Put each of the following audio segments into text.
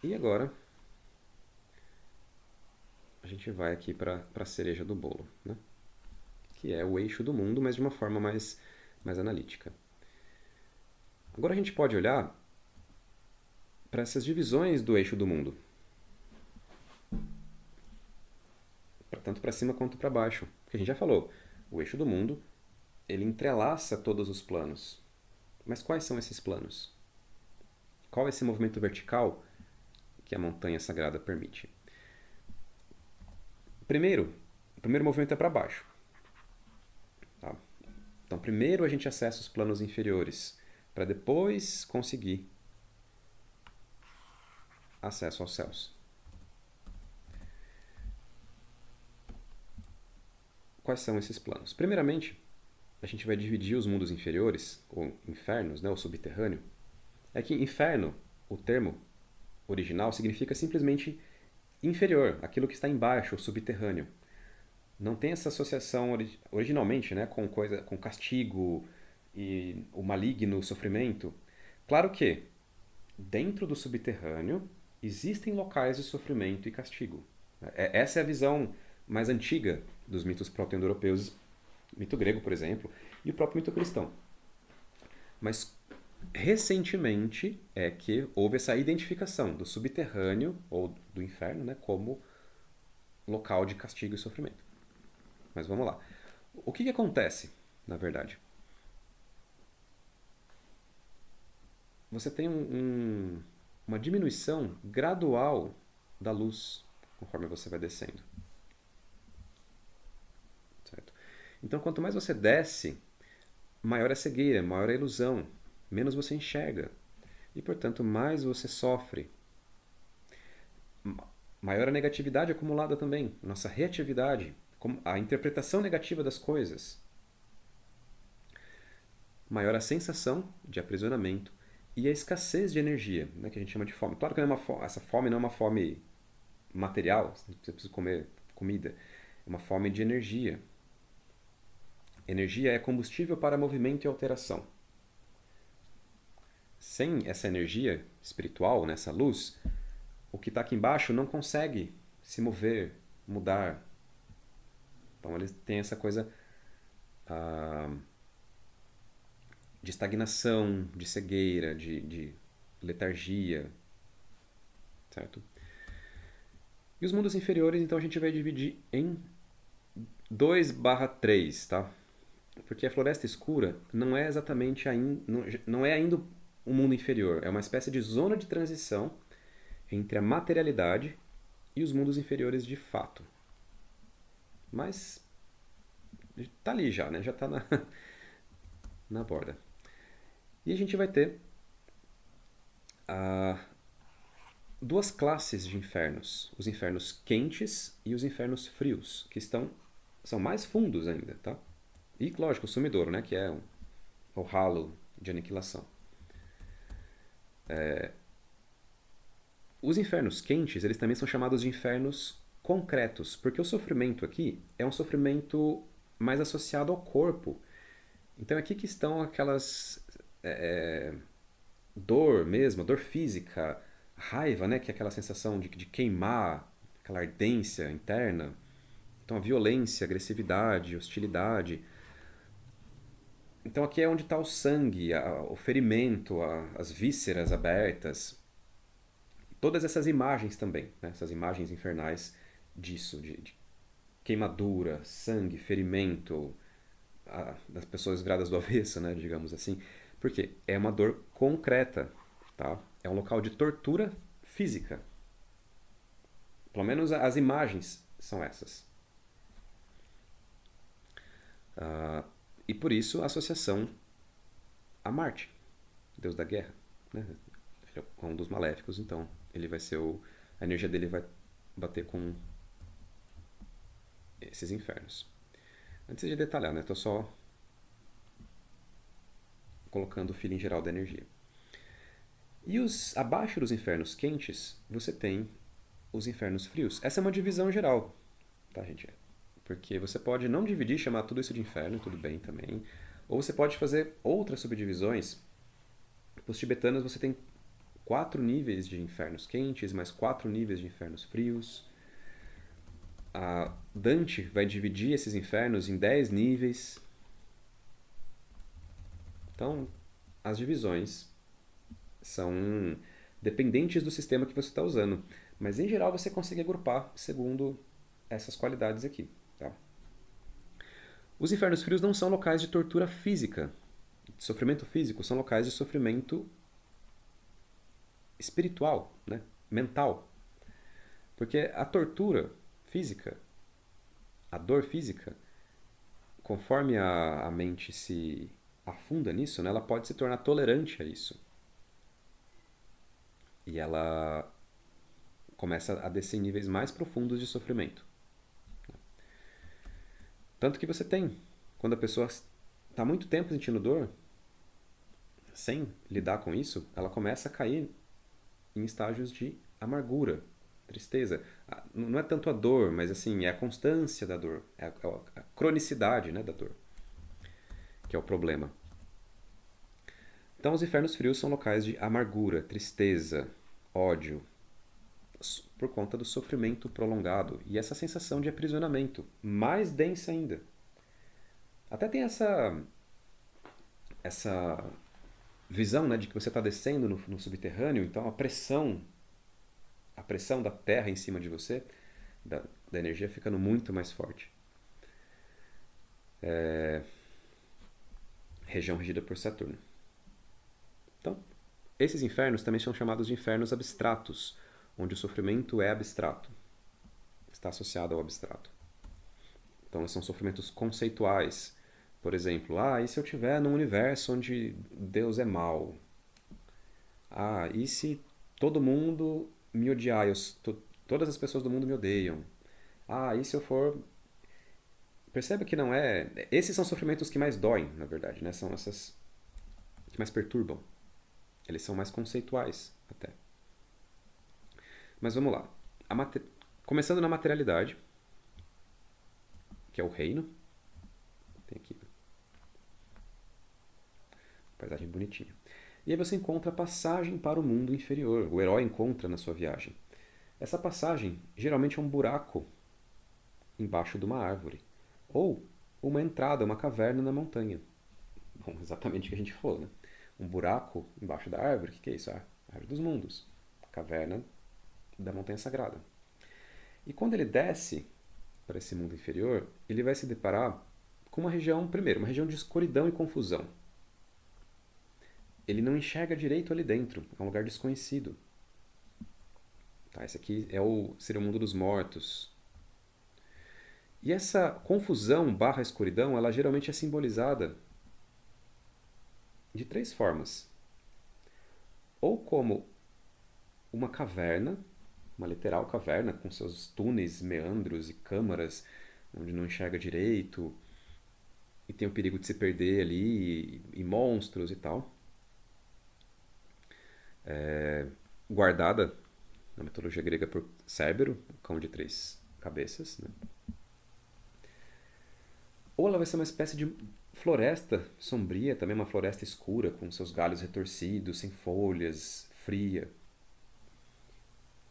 E agora a gente vai aqui para a cereja do bolo, né? Que é o eixo do mundo, mas de uma forma mais analítica. Agora a gente pode olhar para essas divisões do eixo do mundo, tanto para cima quanto para baixo. Porque a gente já falou, o eixo do mundo ele entrelaça todos os planos. Mas quais são esses planos? Qual é esse movimento vertical que a montanha sagrada permite? O primeiro movimento é para baixo. Tá? Então, primeiro a gente acessa os planos inferiores, para depois conseguir acesso aos céus. Quais são esses planos? Primeiramente, a gente vai dividir os mundos inferiores, ou infernos, né, ou subterrâneo. É que inferno, o termo original, significa simplesmente inferior, aquilo que está embaixo, o subterrâneo. Não tem essa associação originalmente, né, com castigo e o maligno, o sofrimento. Claro que dentro do subterrâneo existem locais de sofrimento e castigo. Essa é a visão mais antiga dos mitos proto-indo-europeus, mito grego, por exemplo, e o próprio mito cristão. Mas recentemente é que houve essa identificação do subterrâneo ou do inferno, né, como local de castigo e sofrimento. Mas vamos lá. O que acontece, na verdade? Você tem uma diminuição gradual da luz conforme você vai descendo. Certo? Então, quanto mais você desce, maior é a cegueira, maior é a ilusão, menos você enxerga. E, portanto, mais você sofre. Maior a negatividade acumulada também, nossa reatividade, a interpretação negativa das coisas. Maior a sensação de aprisionamento e a escassez de energia, né, que a gente chama de fome. Claro que essa fome não é uma fome material, você precisa comer comida, é uma fome de energia. Energia é combustível para movimento e alteração. Sem essa energia espiritual, nessa luz, o que está aqui embaixo não consegue se mover, mudar. Então eles têm essa coisa de estagnação, de cegueira, de letargia, certo? E os mundos inferiores, então, a gente vai dividir em 2/3, tá? Porque a floresta escura não é exatamente não é ainda um mundo inferior, é uma espécie de zona de transição entre a materialidade e os mundos inferiores de fato. Mas tá ali já, né? Já tá na borda. E a gente vai ter duas classes de infernos: os infernos quentes e os infernos frios, que são mais fundos ainda, tá? E, lógico, o sumidouro, né? Que é o ralo de aniquilação. Os infernos quentes, eles também são chamados de infernos concretos, porque o sofrimento aqui é um sofrimento mais associado ao corpo. Então aqui que estão aquelas dor mesmo, dor física, raiva, né, que é aquela sensação de queimar, aquela ardência interna. Então a violência, a agressividade, a hostilidade. Então aqui é onde está o sangue, o ferimento, as vísceras abertas. Todas essas imagens também, né? Essas imagens infernais disso, de queimadura, sangue, ferimento, das pessoas viradas do avesso, né, digamos assim. Porque é uma dor concreta, tá? É um local de tortura física. Pelo menos as imagens são essas. E por isso a associação a Marte, deus da guerra, né? Ele é um dos maléficos, então ele vai ser a energia dele vai bater com esses infernos. Antes de detalhar, né? Tô só colocando o feeling geral da energia. E abaixo dos infernos quentes, você tem os infernos frios. Essa é uma divisão geral, tá, gente? Porque você pode não dividir, chamar tudo isso de inferno, tudo bem também. Ou você pode fazer outras subdivisões. Para os tibetanos você tem 4 níveis de infernos quentes, mais 4 níveis de infernos frios. A Dante vai dividir esses infernos em 10 níveis. Então, as divisões são dependentes do sistema que você está usando. Mas, em geral, você consegue agrupar segundo essas qualidades aqui. Tá? Os infernos frios não são locais de tortura física, de sofrimento físico, são locais de sofrimento espiritual, né? Mental. Porque a tortura física, a dor física, conforme a mente se afunda nisso, né, ela pode se tornar tolerante a isso. E ela começa a descer em níveis mais profundos de sofrimento. Tanto que você tem, quando a pessoa está muito tempo sentindo dor, sem lidar com isso, ela começa a cair em estágios de amargura, tristeza. Não é tanto a dor, mas assim, é a constância da dor, é a cronicidade, né, da dor, que é o problema. Então, os infernos frios são locais de amargura, tristeza, ódio, por conta do sofrimento prolongado e essa sensação de aprisionamento, mais densa ainda. Até tem essa visão, né, de que você está descendo no subterrâneo, então a pressão da Terra em cima de você, da energia, ficando muito mais forte. Região regida por Saturno. Então, esses infernos também são chamados de infernos abstratos, onde o sofrimento é abstrato, está associado ao abstrato. Então, são sofrimentos conceituais. Por exemplo, e se eu estiver num universo onde Deus é mau? E se todo mundo me odiar? Todas as pessoas do mundo me odeiam. E se eu for... Perceba que não é... Esses são sofrimentos que mais doem, na verdade, né? São essas que mais perturbam. Eles são mais conceituais, até. Mas vamos lá. Começando na materialidade, que é o reino. Tem aqui. Paisagem bonitinha. E aí você encontra a passagem para o mundo inferior. O herói encontra na sua viagem. Essa passagem geralmente é um buraco embaixo de uma árvore. Ou uma entrada, uma caverna na montanha. Bom, exatamente o que a gente falou, né? Um buraco embaixo da árvore, o que é isso? A árvore dos mundos. Caverna da montanha sagrada. E quando ele desce para esse mundo inferior, ele vai se deparar com uma região, primeiro, uma região de escuridão e confusão. Ele não enxerga direito ali dentro, é um lugar desconhecido. Esse aqui seria o mundo dos mortos. E essa confusão / escuridão, ela geralmente é simbolizada de 3 formas. Ou como uma caverna, uma literal caverna, com seus túneis, meandros e câmaras, onde não enxerga direito, e tem o perigo de se perder ali, e monstros e tal. Guardada na mitologia grega por Cérbero, o cão de 3 cabeças. Né? Ou ela vai ser uma espécie de floresta sombria, também uma floresta escura, com seus galhos retorcidos, sem folhas, fria.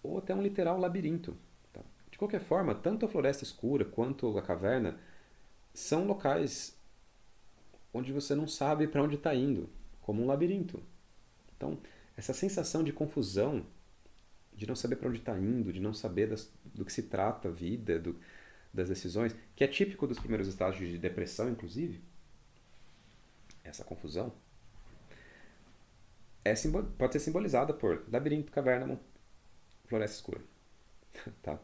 Ou até um literal labirinto. Tá? De qualquer forma, tanto a floresta escura quanto a caverna são locais onde você não sabe para onde está indo, como um labirinto. Então, essa sensação de confusão, de não saber para onde está indo, de não saber do que se trata a vida, das decisões, que é típico dos primeiros estágios de depressão, inclusive, essa confusão, pode ser simbolizada por labirinto, caverna, floresta escura. Tá?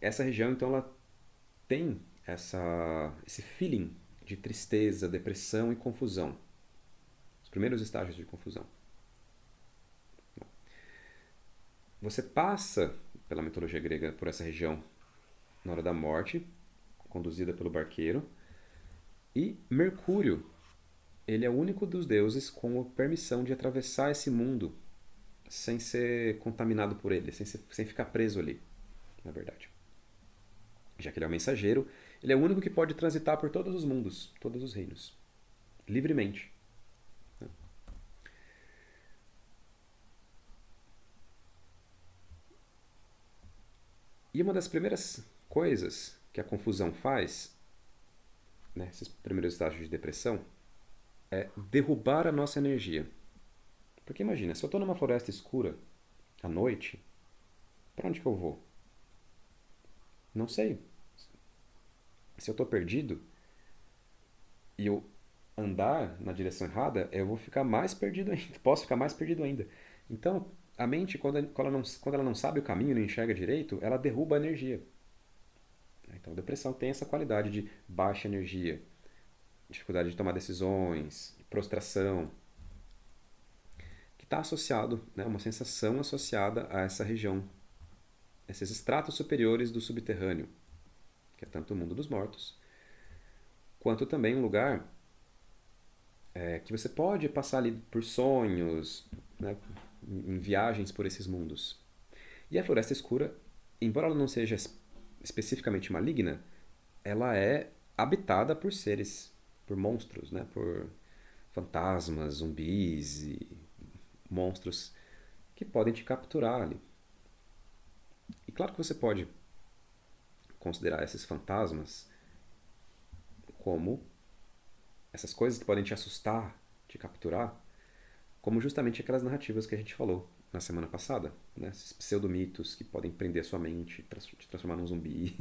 Essa região, então, ela tem esse feeling de tristeza, depressão e confusão. Os primeiros estágios de confusão. Você passa, pela mitologia grega, por essa região na hora da morte, conduzida pelo barqueiro, e Mercúrio, ele é o único dos deuses com a permissão de atravessar esse mundo sem ser contaminado por ele, sem ficar preso ali, na verdade. Já que ele é o mensageiro, ele é o único que pode transitar por todos os mundos, todos os reinos, livremente. E uma das primeiras coisas que a confusão faz, né, esses primeiros estágios de depressão, é derrubar a nossa energia. Porque imagina, se eu estou numa floresta escura, à noite, para onde que eu vou? Não sei. Se eu estou perdido e eu andar na direção errada, eu vou ficar mais perdido ainda. Posso ficar mais perdido ainda. Então, a mente, quando ela não sabe o caminho, não enxerga direito, ela derruba a energia. Então, a depressão tem essa qualidade de baixa energia, dificuldade de tomar decisões, prostração, que está associado, né, uma sensação associada a essa região, esses estratos superiores do subterrâneo, que é tanto o mundo dos mortos, quanto também um lugar que você pode passar ali por sonhos, né, em viagens por esses mundos. E a Floresta Escura, embora ela não seja especificamente maligna, ela é habitada por seres, por monstros, né, por fantasmas, zumbis e monstros que podem te capturar ali. E claro que você pode considerar esses fantasmas como essas coisas que podem te assustar, te capturar, como justamente aquelas narrativas que a gente falou na semana passada, né? Esses pseudomitos que podem prender a sua mente, te transformar num zumbi,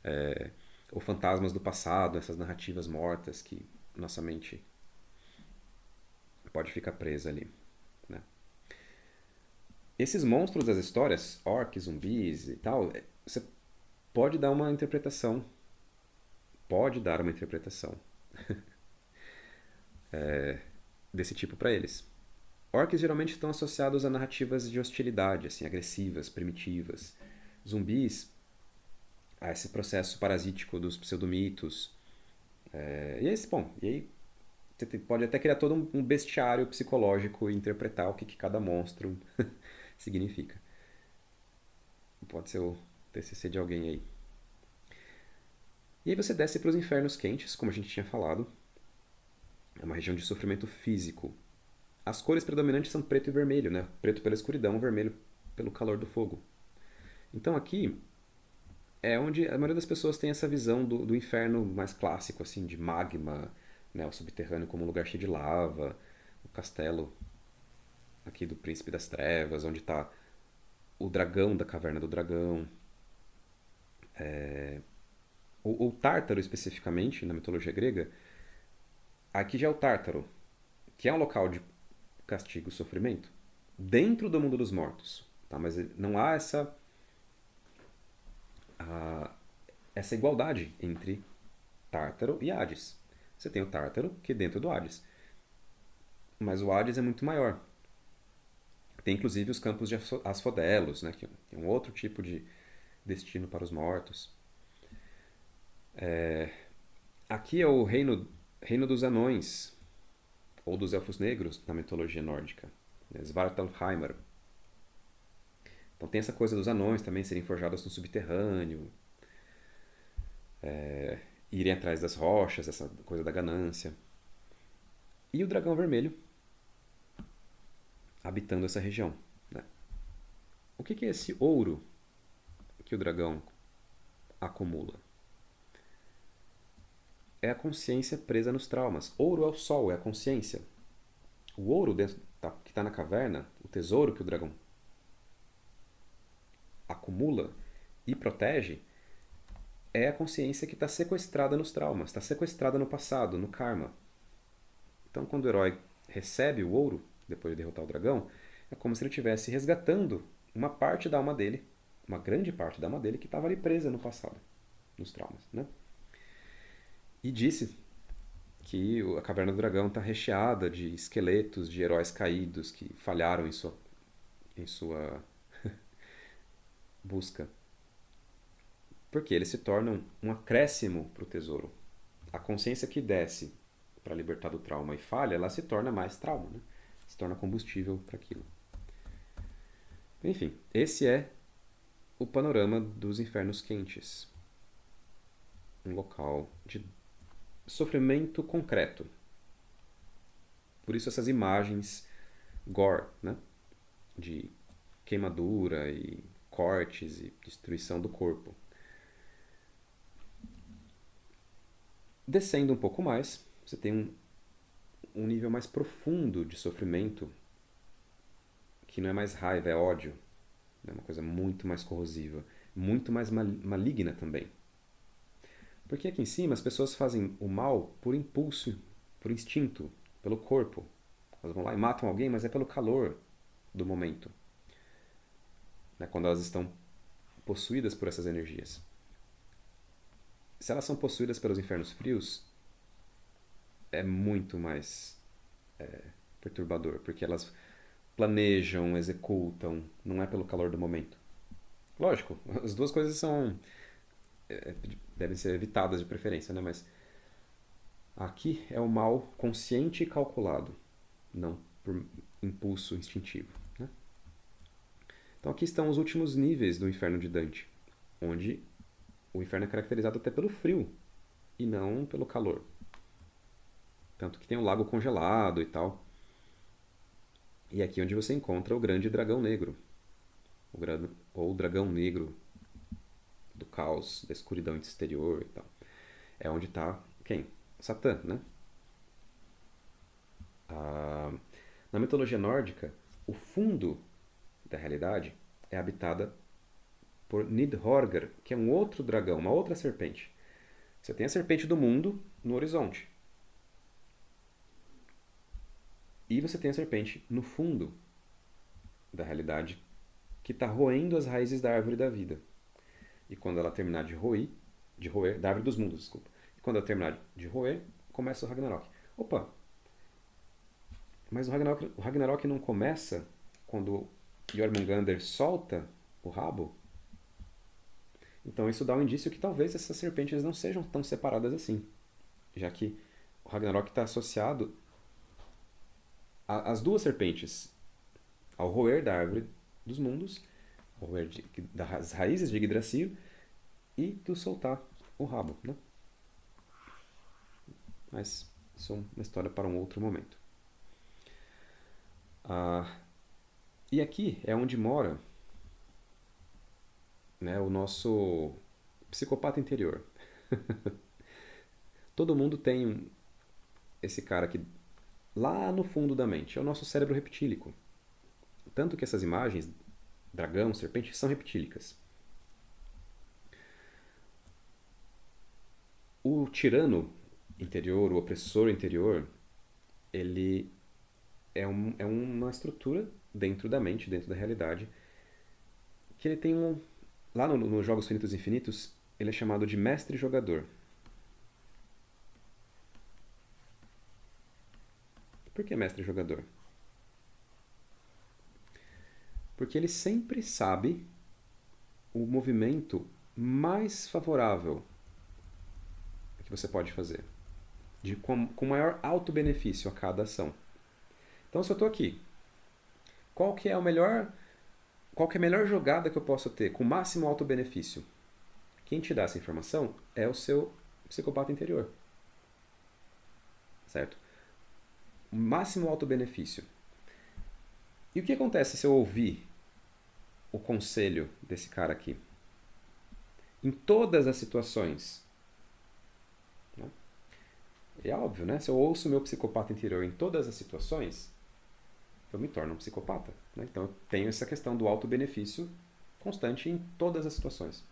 é, ou fantasmas do passado, essas narrativas mortas que nossa mente pode ficar presa ali, né? Esses monstros das histórias, orcs, zumbis e tal, você pode dar uma interpretação, pode dar uma interpretação desse tipo para eles. Orcs geralmente estão associados a narrativas de hostilidade, assim, agressivas, primitivas. Zumbis, a esse processo parasítico dos pseudomitos. E aí você pode até criar todo um bestiário psicológico e interpretar o que cada monstro significa. Pode ser o TCC de alguém aí. E aí você desce para os infernos quentes, como a gente tinha falado. É uma região de sofrimento físico. As cores predominantes são preto e vermelho, né? Preto pela escuridão, vermelho pelo calor do fogo. Então aqui é onde a maioria das pessoas tem essa visão do inferno mais clássico, assim, de magma, né? O subterrâneo como um lugar cheio de lava, o castelo aqui do Príncipe das Trevas, onde está o dragão da Caverna do Dragão. O Tártaro, especificamente, na mitologia grega, aqui já é o Tártaro, que é um local de castigo e sofrimento, dentro do mundo dos mortos. Tá? Mas não há essa igualdade entre Tártaro e Hades. Você tem o Tártaro, que é dentro do Hades. Mas o Hades é muito maior. Tem inclusive os campos de Asfodelos, né, que é um outro tipo de destino para os mortos. Aqui é o reino dos anões, ou dos elfos negros na mitologia nórdica, né, Svartalfheimr. Então tem essa coisa dos anões também serem forjados no subterrâneo, irem atrás das rochas, essa coisa da ganância. E o dragão vermelho habitando essa região. Né? O que é esse ouro que o dragão acumula? É a consciência presa nos traumas. Ouro é o sol, é a consciência. O ouro que está na caverna, o tesouro que o dragão acumula e protege, é a consciência que está sequestrada nos traumas, está sequestrada no passado, no karma. Então, quando o herói recebe o ouro, depois de derrotar o dragão, é como se ele estivesse resgatando uma parte da alma dele, uma grande parte da alma dele, que estava ali presa no passado, nos traumas. Né? E disse que a Caverna do Dragão está recheada de esqueletos de heróis caídos que falharam em sua busca. Porque eles se tornam um acréscimo para o tesouro. A consciência que desce para libertar do trauma e falha, ela se torna mais trauma, né? Se torna combustível para aquilo. Enfim, esse é o panorama dos infernos quentes. Um local de sofrimento concreto. Por isso essas imagens gore, né? De queimadura e cortes e destruição do corpo. Descendo um pouco mais, você tem um nível mais profundo de sofrimento, que não é mais raiva, é ódio. É uma coisa muito mais corrosiva, muito mais maligna também. Porque aqui em cima as pessoas fazem o mal por impulso, por instinto, pelo corpo. Elas vão lá e matam alguém, mas é pelo calor do momento. Quando elas estão possuídas por essas energias. Se elas são possuídas pelos infernos frios, é muito mais perturbador, porque elas planejam, executam, não é pelo calor do momento. Lógico, as duas coisas devem ser evitadas de preferência, né? Mas aqui é o mal consciente e calculado, não por impulso instintivo, né? Então aqui estão os últimos níveis do inferno de Dante, onde o inferno é caracterizado até pelo frio e não pelo calor. Tanto que tem um lago congelado e tal. E é aqui onde você encontra o grande dragão negro, ou o dragão negro do caos, da escuridão exterior e tal. É onde está quem? Satã, né? Na mitologia nórdica, o fundo da realidade é habitada por Nidhogr, que é um outro dragão, uma outra serpente. Você tem a serpente do mundo no horizonte. E você tem a serpente no fundo da realidade, que está roendo as raízes da árvore da vida. E quando ela terminar de roer, da árvore dos mundos, desculpa. E quando ela terminar de roer, começa o Ragnarok. Opa! Mas o Ragnarok não começa quando Jormungandr solta o rabo? Então isso dá um indício que talvez essas serpentes não sejam tão separadas assim, já que o Ragnarok está associado às duas serpentes, ao roer da árvore dos mundos, ao roer das raízes de Yggdrasil e do soltar o rabo, né? Mas isso é uma história para um outro momento. E aqui é onde mora, né, o nosso psicopata interior. Todo mundo tem esse cara aqui lá no fundo da mente. É o nosso cérebro reptílico. Tanto que essas imagens, dragão, serpente, são reptílicas. O tirano interior, o opressor interior, ele é uma estrutura dentro da mente, dentro da realidade, que ele tem lá nos Jogos Finitos e Infinitos, ele é chamado de mestre jogador. Por que mestre jogador? Porque ele sempre sabe o movimento mais favorável que você pode fazer, com maior auto-benefício a cada ação. Então, se eu estou aqui, qual que é a melhor jogada que eu posso ter com o máximo auto-benefício? Quem te dá essa informação é o seu psicopata interior. Certo? O máximo auto-benefício. E o que acontece se eu ouvir o conselho desse cara aqui? Em todas as situações. Né? É óbvio, né? Se eu ouço o meu psicopata interior em todas as situações, eu me torno um psicopata. Né? Então eu tenho essa questão do auto-benefício constante em todas as situações.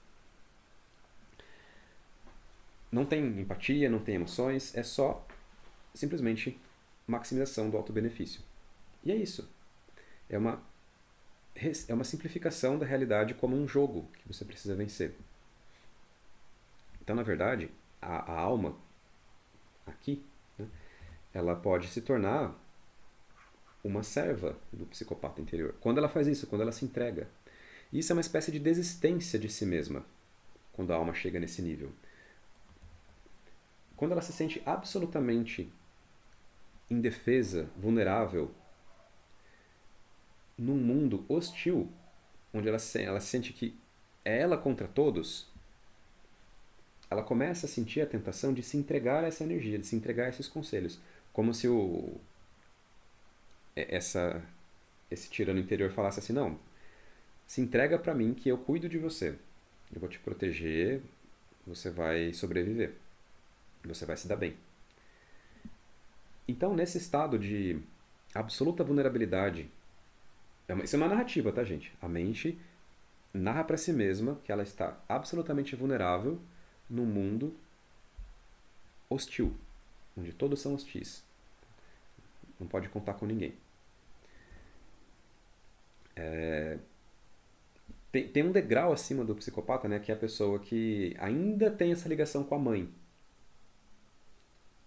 Não tem empatia, não tem emoções, é só simplesmente maximização do auto-benefício. E é isso. É uma simplificação da realidade como um jogo que você precisa vencer. Então, na verdade, a alma aqui, né, ela pode se tornar uma serva do psicopata interior. Quando ela faz isso, quando ela se entrega. Isso é uma espécie de desistência de si mesma, quando a alma chega nesse nível. Quando ela se sente absolutamente indefesa, vulnerável, num mundo hostil, onde ela sente que é ela contra todos, ela começa a sentir a tentação de se entregar a essa energia, de se entregar a esses conselhos. Como se esse tirano interior falasse assim, não, se entrega para mim que eu cuido de você. Eu vou te proteger, você vai sobreviver, você vai se dar bem. Então, nesse estado de absoluta vulnerabilidade, isso é uma narrativa, tá, gente? A mente narra para si mesma que ela está absolutamente vulnerável num mundo hostil, onde todos são hostis. Não pode contar com ninguém. Tem um degrau acima do psicopata, né, que é a pessoa que ainda tem essa ligação com a mãe.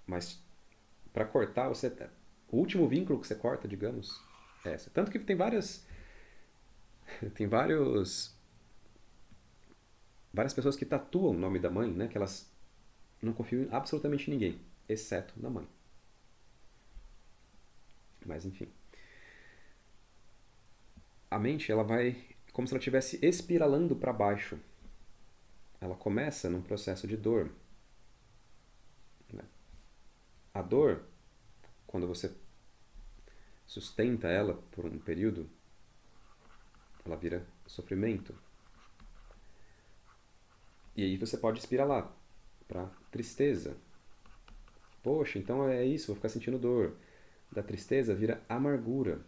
Mas para cortar, o último vínculo que você corta, digamos, é essa. Tanto que tem tem várias pessoas que tatuam o nome da mãe, né, que elas não confiam em absolutamente ninguém, exceto na mãe. Mas enfim. A mente, ela vai como se ela estivesse espiralando para baixo. Ela começa num processo de dor. Né? A dor, quando você sustenta ela por um período, ela vira sofrimento. E aí você pode espiralar para tristeza. Poxa, então é isso, vou ficar sentindo dor. Da tristeza vira amargura.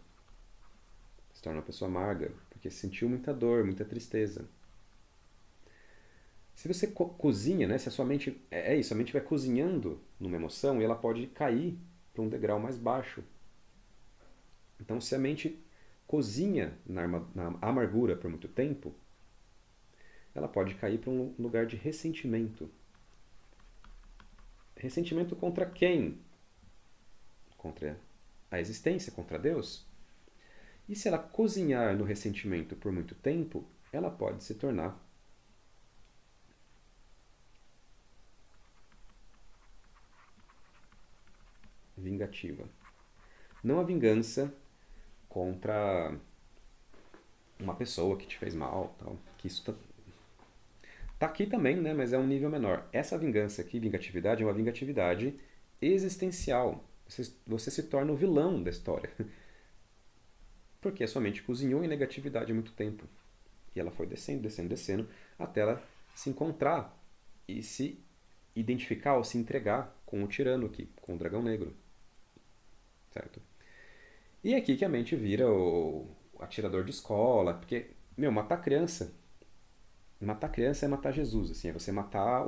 Se torna uma pessoa amarga, porque sentiu muita dor, muita tristeza. Se você cozinha, né, se a sua mente. É isso, a mente vai cozinhando numa emoção e ela pode cair para um degrau mais baixo. Então, se a mente cozinha na amargura por muito tempo, ela pode cair para um lugar de ressentimento. Ressentimento contra quem? Contra a existência, contra Deus? E se ela cozinhar no ressentimento por muito tempo, ela pode se tornar vingativa. Não a vingança contra uma pessoa que te fez mal, tal, que isso tá aqui também, né, mas é um nível menor. Essa vingança aqui, vingatividade, é uma vingatividade existencial. Você se torna o vilão da história. Porque a sua mente cozinhou em negatividade há muito tempo. E ela foi descendo, descendo, descendo, até ela se encontrar e se identificar ou se entregar com o tirano aqui, com o dragão negro. Certo? E é aqui que a mente vira o atirador de escola, porque, meu, matar criança é matar Jesus, assim, é você matar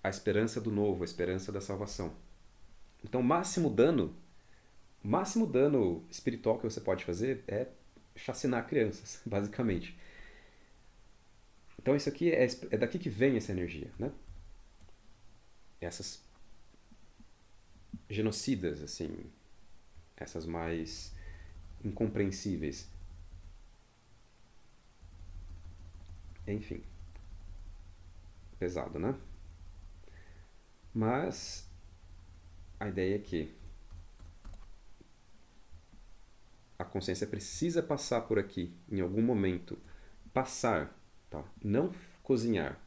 a esperança do novo, a esperança da salvação. Então, o máximo dano espiritual que você pode fazer é chacinar crianças, basicamente. Então, isso aqui é daqui que vem essa energia, né? Essas genocidas, assim, essas mais incompreensíveis. Enfim, pesado, né? Mas a ideia é que a consciência precisa passar por aqui em algum momento. Passar, tá? Não cozinhar.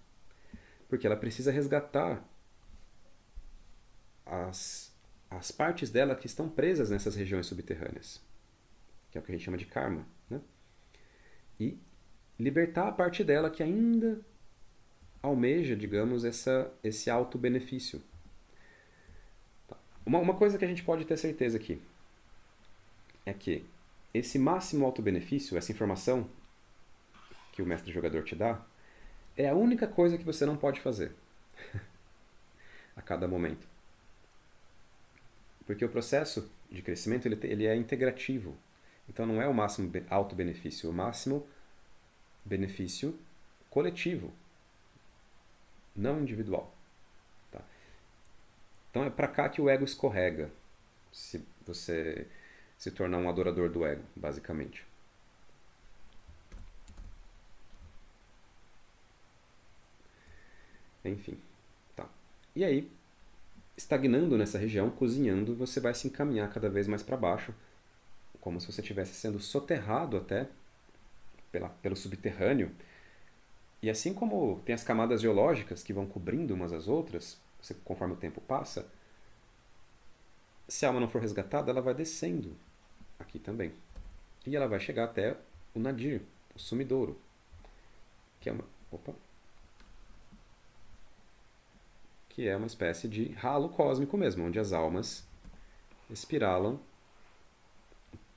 Porque ela precisa resgatar as partes dela que estão presas nessas regiões subterrâneas, que é o que a gente chama de karma, né? E libertar a parte dela que ainda almeja, digamos, esse auto-benefício. Tá? Uma coisa que a gente pode ter certeza aqui é que esse máximo auto-benefício, essa informação que o mestre jogador te dá, é a única coisa que você não pode fazer a cada momento. Porque o processo de crescimento ele é integrativo. Então não é o máximo auto-benefício, é o máximo benefício coletivo, não individual. Tá? Então é para cá que o ego escorrega, se você se tornar um adorador do ego, basicamente. Enfim, tá. E aí, estagnando nessa região, cozinhando, você vai se encaminhar cada vez mais para baixo, como se você estivesse sendo soterrado até pelo subterrâneo. E assim como tem as camadas geológicas que vão cobrindo umas às outras, conforme o tempo passa, se a alma não for resgatada, ela vai descendo aqui também. E ela vai chegar até o nadir, sumidouro, que é uma, opa, que é uma espécie de ralo cósmico mesmo, onde as almas espiralam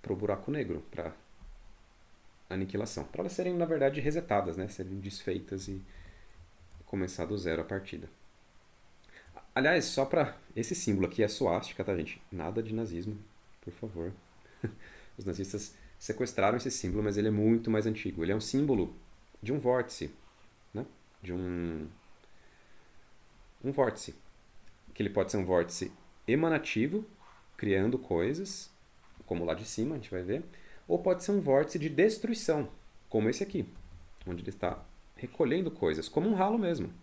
para o buraco negro, para aniquilação, para elas serem, na verdade, resetadas, né? Serem desfeitas e começar do zero a partida. Aliás, só para esse símbolo aqui é suástica, tá, gente? Nada de nazismo, por favor. Os nazistas sequestraram esse símbolo, mas ele é muito mais antigo. Ele é um símbolo de um vórtice, né? De um vórtice, que ele pode ser um vórtice emanativo, criando coisas, como lá de cima, a gente vai ver, ou pode ser um vórtice de destruição, como esse aqui, onde ele está recolhendo coisas, como um ralo mesmo.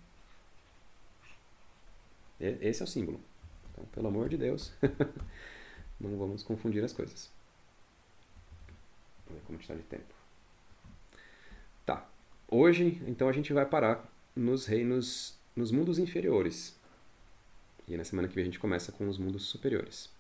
Esse é o símbolo. Então, pelo amor de Deus, não vamos confundir as coisas. Vamos ver como está de tempo. Tá. Hoje, então, a gente vai parar nos reinos, nos mundos inferiores. E na semana que vem a gente começa com os mundos superiores.